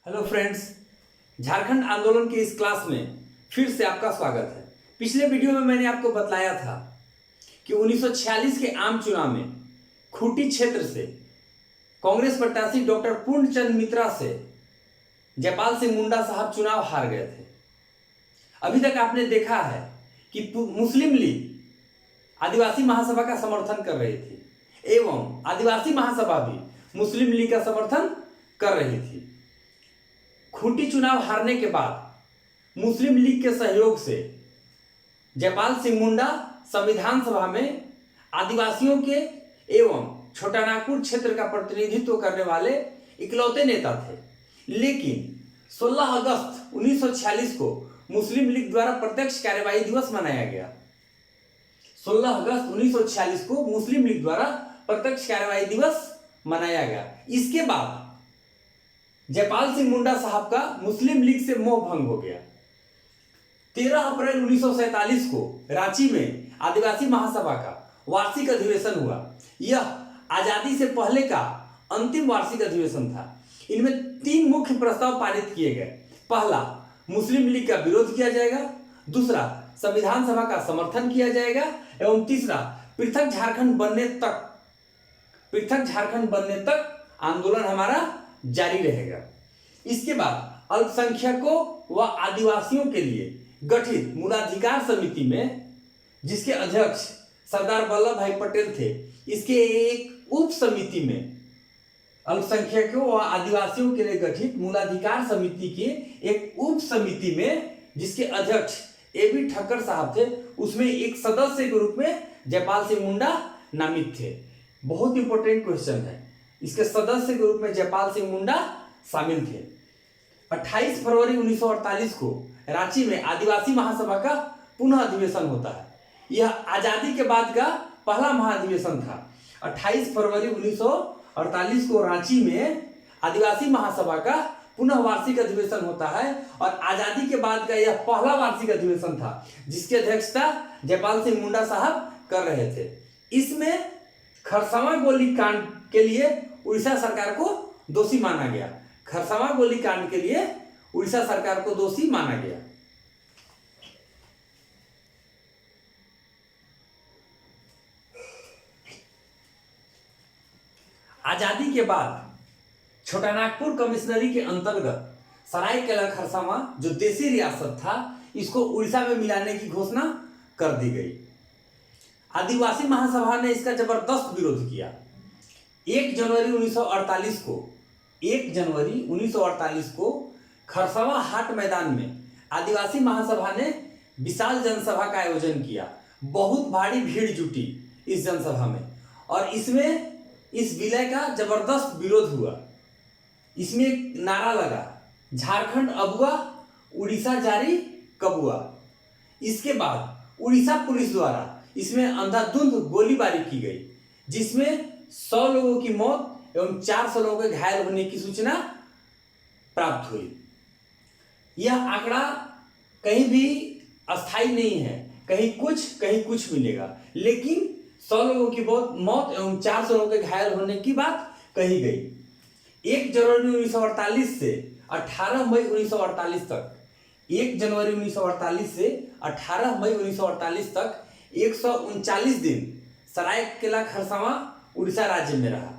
Hello friends, Jharkhand आंदोलन के इस क्लास में फिर से आपका स्वागत है। पिछले वीडियो में मैंने आपको बतलाया था कि 1946 के आम चुनाव में खूंटी क्षेत्र से कांग्रेस प्रत्याशी डॉक्टर पूर्णचंद मित्रा से जयपाल सिंह मुंडा साहब चुनाव हार गए थे। अभी तक आपने देखा है कि मुस्लिम लीग आदिवासी महासभा का समर्थन कर रही थी एवं आदिवासी महासभा भी मुस्लिम लीग का समर्थन कर रही थी। खूंटी चुनाव हारने के बाद मुस्लिम लीग के सहयोग से जयपाल सिंह मुंडा संविधान सभा में आदिवासियों के एवं छोटा नागपुर क्षेत्र का प्रतिनिधित्व करने वाले इकलौते नेता थे। लेकिन 16 अगस्त 1946 को मुस्लिम लीग द्वारा प्रत्यक्ष कार्यवाही दिवस मनाया गया। 16 अगस्त 1946 को मुस्लिम लीग द्वारा प्रत्यक्ष कार्यवाही दिवस मनाया गया। इसके बाद जयपाल सिंह मुंडा साहब का मुस्लिम लीग से मोह भंग हो गया। 13 अप्रैल 1947 को रांची में आदिवासी महासभा का वार्षिक अधिवेशन हुआ। यह आजादी से पहले का अंतिम वार्षिक अधिवेशन था। इनमें 3 मुख्य प्रस्ताव पारित किए गए। पहला, मुस्लिम लीग का विरोध किया जाएगा। दूसरा, संविधान सभा का समर्थन किया जाएगा एवं तीसरा, पृथक झारखंड बनने तक आंदोलन हमारा जारी रहेगा। इसके बाद अल्पसंख्यकों व आदिवासियों के लिए गठित मूलाधिकार समिति में, जिसके अध्यक्ष सरदार वल्लभ भाई पटेल थे, इसके एक उप समिति में अल्पसंख्यकों व आदिवासियों के लिए गठित मूलाधिकार समिति के एक उप समिति में, जिसके अध्यक्ष ए.बी. ठक्कर साहब थे, उसमें एक सदस्य के रूप में जयपाल सिंह मुंडा नामित थे। बहुत इंपॉर्टेंट क्वेश्चन है। इसके सदस्य के रूप में जयपाल सिंह मुंडा शामिल थे। 28 फरवरी 1948 को रांची में आदिवासी महासभा का पुनः अधिवेशन होता है। यह आजादी के बाद का पहला महाधिवेशन था। 28 फरवरी 1948 को रांची में आदिवासी महासभा का पुनः वार्षिक अधिवेशन होता है और आजादी के बाद का यह पहला वार्षिक अधिवेशन था, जिसकी अध्यक्षता जयपाल सिंह मुंडा साहब कर रहे थे। इसमें खरसावां गोली कांड के लिए उड़ीसा सरकार को दोषी माना गया। खरसावां गोली कांड के लिए उड़ीसा सरकार को दोषी माना गया। आजादी के बाद छोटा नागपुर कमिश्नरी के अंतर्गत सरायकेला खरसावां जो देशी रियासत था, इसको उड़ीसा में मिलाने की घोषणा कर दी गई। आदिवासी महासभा ने इसका जबरदस्त विरोध किया। 1 जनवरी 1948 को खरसावां हाट मैदान में आदिवासी महासभा ने विशाल जनसभा का आयोजन किया। बहुत भारी भीड़ जुटी इस जनसभा में और इसमें इस विलय का जबरदस्त विरोध हुआ। इसमें एक नारा लगा, झारखंड अबुआ, उड़ीसा जारी कबुआ। इसके बाद उड़ीसा पुलिस द्वारा इसमें अंधाधुंध गोलीबारी की गई, जिसमें 100 लोगों की मौत एवं 400 लोगों के घायल होने की सूचना प्राप्त हुई। यह आंकड़ा कहीं भी अस्थायी नहीं है, कहीं कुछ मिलेगा, लेकिन 100 लोगों की मौत एवं 400 लोगों के घायल होने की बात कही गई। 1 जनवरी 1948 से 18 मई 1948 तक 1 जनवरी 1948 से 18 मई 1948 तक 139 दिन सरायकेला खरसावां उड़ीसा राज्य में रहा।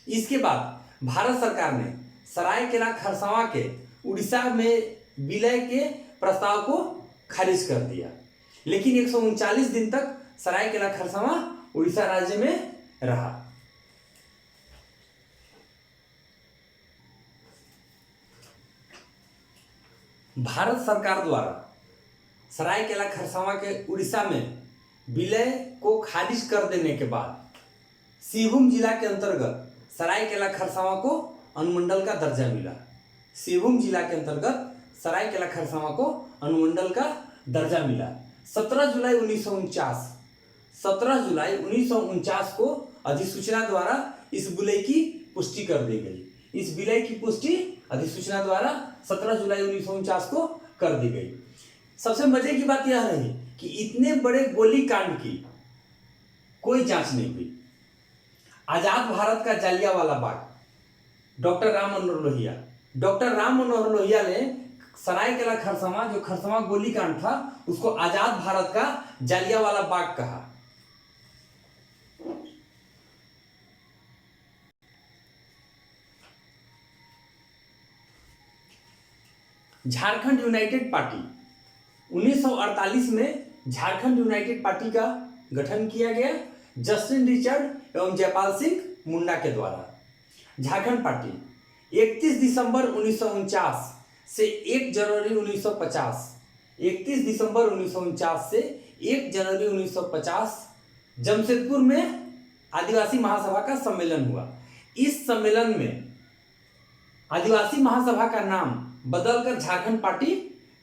इसके बाद भारत सरकार ने सरायकेला खरसावां के उड़ीसा में विलय के प्रस्ताव को खारिज कर दिया, लेकिन 139 दिन तक सरायकेला खरसावां उड़ीसा राज्य में रहा। भारत सरकार द्वारा सरायकेला खरसावां के उड़ीसा में विलय को खारिज कर देने के बाद सिंहभूम जिला के अंतर्गत सरायकेला खरसावां को अनुमंडल का दर्जा मिला। सिंहभूम जिला के अंतर्गत सरायकेला खरसावां को अनुमंडल का दर्जा मिला। 17 जुलाई 1949 को अधिसूचना द्वारा इस विलय की पुष्टि कर दी गई। इस विलय की पुष्टि अधिसूचना द्वारा 17 जुलाई 1949 को कर दी गई। सबसे मजे की बात यह रही कि इतने बड़े गोलीकांड की कोई जांच नहीं हुई। आजाद भारत का जालियांवाला बाग, डॉक्टर राम मनोहर लोहिया, डॉक्टर राम मनोहर लोहिया ने सरायकेला खरसावां, जो खरसावां गोलीकांड था, उसको आजाद भारत का जालियांवाला बाग कहा। झारखंड यूनाइटेड पार्टी 1948 में झारखंड यूनाइटेड पार्टी का गठन किया गया जस्टिन रिचर्ड एवं जयपाल सिंह मुंडा के द्वारा। झारखंड पार्टी 31 दिसंबर 1949 से 1 जनवरी 1950, 31 दिसंबर 1949 से 1 जनवरी 1950 जमशेदपुर में आदिवासी महासभा का सम्मेलन हुआ। इस सम्मेलन में आदिवासी महासभा का नाम बदलकर झारखंड पार्टी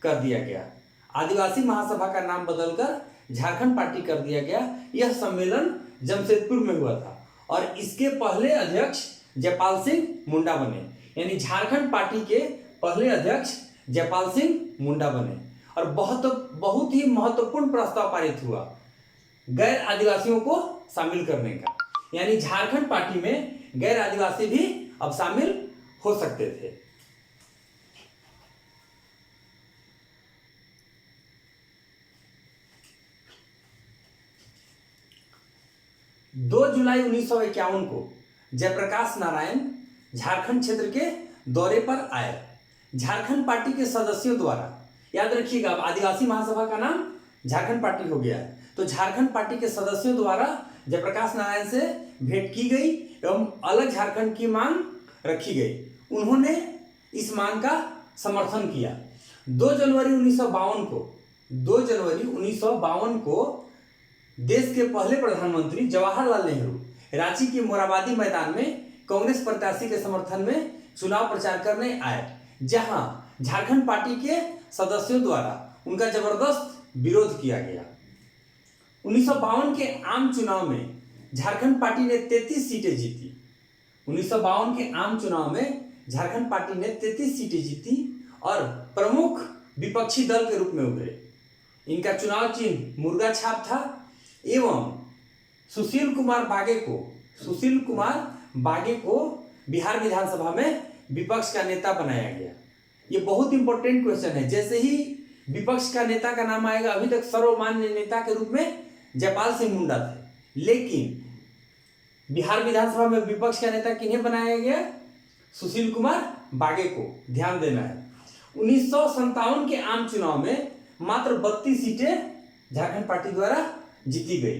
कर दिया गया। आदिवासी महासभा का नाम बदलकर झारखंड पार्टी कर दिया गया। यह सम्मेलन जमशेदपुर में हुआ था और इसके पहले अध्यक्ष जयपाल सिंह मुंडा बने, यानी झारखंड पार्टी के पहले अध्यक्ष जयपाल सिंह मुंडा बने। और बहुत ही महत्वपूर्ण प्रस्ताव पारित हुआ गैर आदिवासियों को शामिल करने का, यानी झारखंड पार्टी में गैर आदिवासी भी अब शामिल हो सकते थे। दो जुलाई 1951 को जयप्रकाश नारायण झारखंड क्षेत्र के दौरे पर आए। झारखंड पार्टी के सदस्यों द्वारा, याद रखिएगा अब आदिवासी महासभा का नाम झारखंड पार्टी हो गया है, तो झारखंड पार्टी के सदस्यों द्वारा जयप्रकाश नारायण से भेंट की गई एवं अलग झारखंड की मांग रखी गई। उन्होंने इस मांग का समर्थन किया। 2 जनवरी 1952 को देश के पहले प्रधानमंत्री जवाहरलाल नेहरू रांची के मोरहाबादी मैदान में कांग्रेस प्रत्याशी के समर्थन में चुनाव प्रचार करने आए, जहां झारखंड पार्टी के सदस्यों द्वारा उनका जबरदस्त विरोध किया गया। 1952 के आम चुनाव में झारखंड पार्टी ने 33 सीटें जीती। 1952 के आम चुनाव में झारखंड पार्टी ने 33 सीटें जीती और प्रमुख विपक्षी दल के रूप में उभरे। इनका चुनाव चिन्ह मुर्गा छाप था एवं सुशील कुमार बागे को बिहार विधानसभा में विपक्ष का नेता बनाया गया। ये बहुत इंपॉर्टेंट क्वेश्चन है। जैसे ही विपक्ष का नेता का नाम आएगा, अभी तक सर्वमान्य नेता के रूप में जयपाल सिंह मुंडा थे, लेकिन बिहार विधानसभा में विपक्ष का नेता किन्हें बनाया गया? सुशील कुमार बागे को। ध्यान देना है। 1957 के आम चुनाव में मात्र 32 सीटें झारखंड पार्टी द्वारा जीती गई।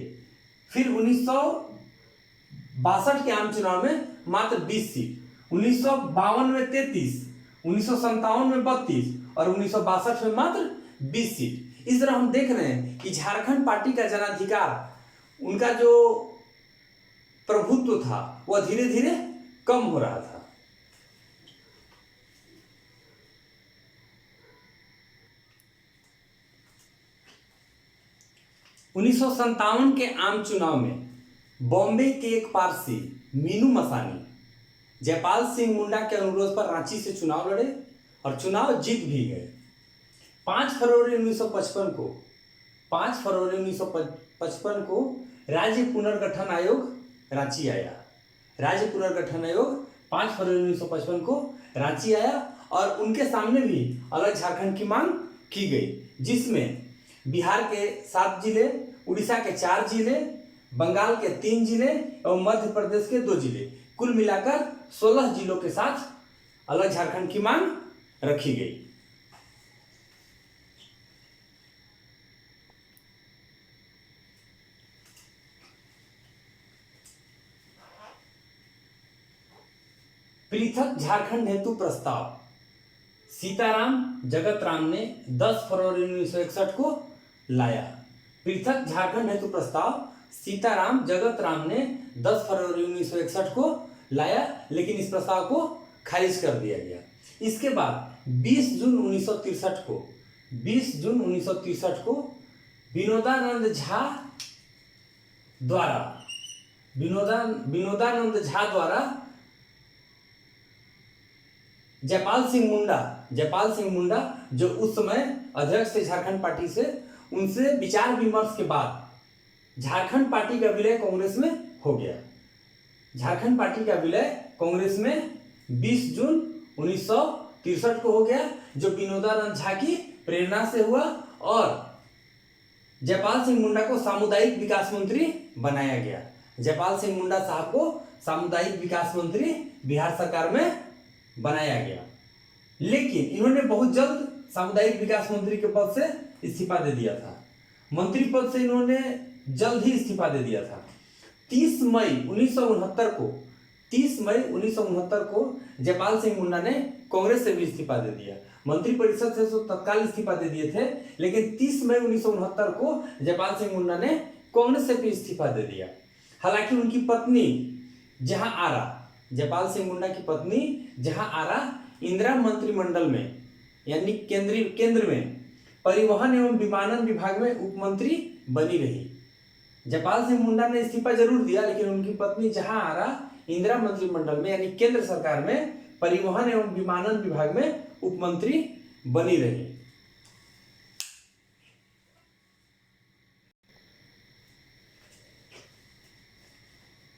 फिर 1962 के आम चुनाव में मात्र 20 सीट, 1952 में 33, 1957 में 32 और 1962 में मात्र 20 सीट। इस तरह हम देख रहे हैं कि झारखंड पार्टी का जनाधिकार, उनका जो प्रभुत्व था वह धीरे धीरे कम हो रहा था। उन्नीस के आम चुनाव में बॉम्बे के एक पारसी मीनू मसानी जयपाल सिंह मुंडा के अनुरोध पर रांची से चुनाव लड़े और चुनाव जीत भी गए। 5 फरवरी 1955 को राज्य पुनर्गठन आयोग रांची आया। राज्य पुनर्गठन आयोग 5 फरवरी 1955 को रांची आया और उनके सामने भी अलग झारखंड की मांग की गई, जिसमें बिहार के 7 जिले, उड़ीसा के 4 जिले, बंगाल के 3 जिले और मध्य प्रदेश के 2 जिले, कुल मिलाकर 16 जिलों के साथ अलग झारखंड की मांग रखी गई। पृथक झारखंड हेतु प्रस्ताव सीताराम जगतराम ने 10 फरवरी 1961 को लाया। पृथक झारखंड हेतु प्रस्ताव सीताराम जगतराम ने 10 फरवरी 1961 को लाया, लेकिन इस प्रस्ताव को खारिज कर दिया गया। इसके बाद 20 जून 1963 को विनोदानंद झा द्वारा जयपाल सिंह मुंडा जो उस समय अध्यक्ष थे झारखंड पार्टी से, उनसे विचार विमर्श के बाद झारखंड पार्टी का विलय कांग्रेस में हो गया। झारखंड पार्टी का विलय कांग्रेस में 20 जून 63 को हो गया, जो विनोदानंद झा की प्रेरणा से हुआ, और जयपाल सिंह मुंडा को सामुदायिक विकास मंत्री बनाया गया। जयपाल सिंह मुंडा साहब को सामुदायिक विकास मंत्री बिहार सरकार में बनाया गया, लेकिन इन्होंने बहुत जल्द सामुदायिक विकास मंत्री के पद से इस्तीफा दे दिया था। मंत्री पद से इन्होंने जल्द ही इस्तीफा दे दिया था। 30 मई 1969 को जयपाल सिंह मुंडा ने कांग्रेस से भी इस्तीफा दे दिया। मंत्रिपरिषद से तो तत्काल इस्तीफा दे दिए थे, लेकिन 30 मई 1969 को जयपाल सिंह मुंडा ने कांग्रेस से भी इस्तीफा दे दिया। हालांकि उनकी पत्नी जहां आरा, जयपाल सिंह मुंडा की पत्नी जहां आरा इंदिरा मंत्रिमंडल में, यानी केंद्र में परिवहन एवं विमानन विभाग में उप मंत्री बनी रही। जयपाल सिंह मुंडा ने इस्तीफा जरूर दिया, लेकिन उनकी पत्नी जहां आरा इंदिरा मंत्रिमंडल में, यानी केंद्र सरकार में परिवहन एवं विमानन विभाग में उप मंत्री बनी रही।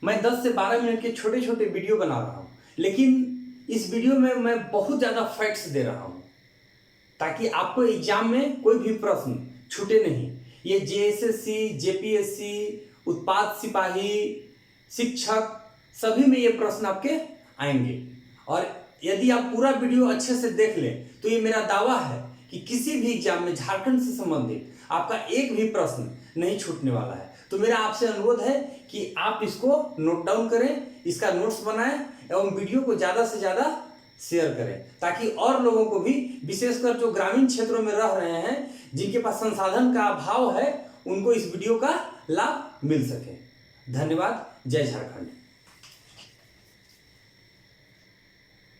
मैं 10 से 12 मिनट के छोटे छोटे वीडियो बना रहा हूं, लेकिन इस वीडियो में मैं बहुत ज्यादा फैक्ट्स दे रहा हूं ताकि आपको एग्जाम में कोई भी प्रश्न छूटे नहीं। ये जेएसएससी, जेपीएससी, उत्पाद सिपाही, शिक्षक, सभी में ये प्रश्न आपके आएंगे। और यदि आप पूरा वीडियो अच्छे से देख लें तो ये मेरा दावा है कि किसी भी एग्जाम में झारखंड से संबंधित आपका एक भी प्रश्न नहीं छूटने वाला है। तो मेरा आपसे अनुरोध है कि आप इसको नोट डाउन करें, इसका नोट्स बनाएं एवं वीडियो को ज़्यादा से ज़्यादा शेयर करें, ताकि और लोगों को भी, विशेषकर जो ग्रामीण क्षेत्रों में रह रहे हैं, जिनके पास संसाधन का अभाव है, उनको इस वीडियो का लाभ मिल सके। धन्यवाद। जय झारखंड।